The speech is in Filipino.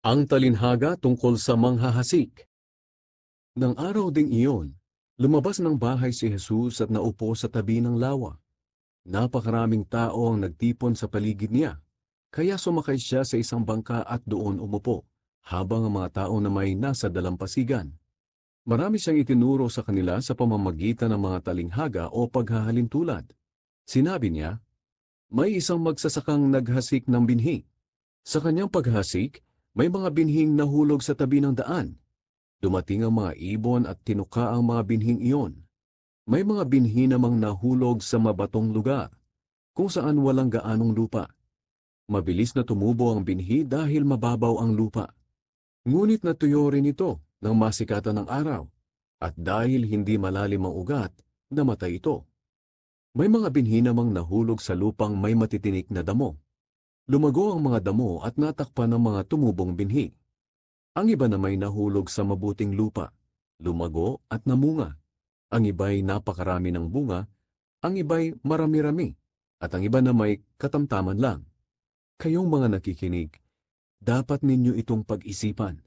Ang talinhaga tungkol sa manghahasik. Nang araw ding iyon, lumabas ng bahay si Jesus at naupo sa tabi ng lawa. Napakaraming tao ang nagtipon sa paligid niya, kaya sumakay siya sa isang bangka at doon umupo, habang ang mga tao na may nasa dalampasigan. Marami siyang itinuro sa kanila sa pamamagitan ng mga talinghaga o paghahalintulad. Sinabi niya, may isang magsasakang naghasik ng binhi. Sa kanyang paghasik, may mga binhing nahulog sa tabi ng daan. Dumating ang mga ibon at tinuka ang mga binhing iyon. May mga binhi namang nahulog sa mabatong lugar, kung saan walang gaanong lupa. Mabilis na tumubo ang binhi dahil mababaw ang lupa. Ngunit natuyo rin ito nang masikatan ng araw, at dahil hindi malalim ang ugat, namatay ito. May mga binhi namang nahulog sa lupang may matitinik na damo. Lumago ang mga damo at natakpan ng mga tumubong binhi. Ang iba na may nahulog sa mabuting lupa, lumago at namunga. Ang iba'y napakarami ng bunga, ang iba'y marami-rami, at ang iba na may katamtaman lang. Kayong mga nakikinig, dapat ninyo itong pag-isipan.